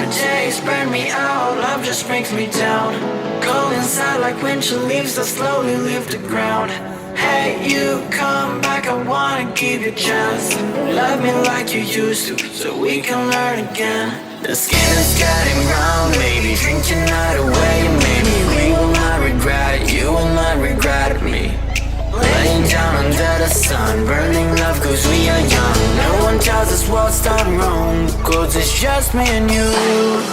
Better days burn me out, love just brings me down. Go inside like winter leaves that slowly leave the ground. Hey, you come back, I wanna give you a chance. Love me like you used to, so we can learn again. The skin is getting round, baby, drink your night away. Maybe we will not regret it, you will not regret me. Laying down under the sun, burning love cause we are young. No one tells us what's done wrong, cause it's just me and you.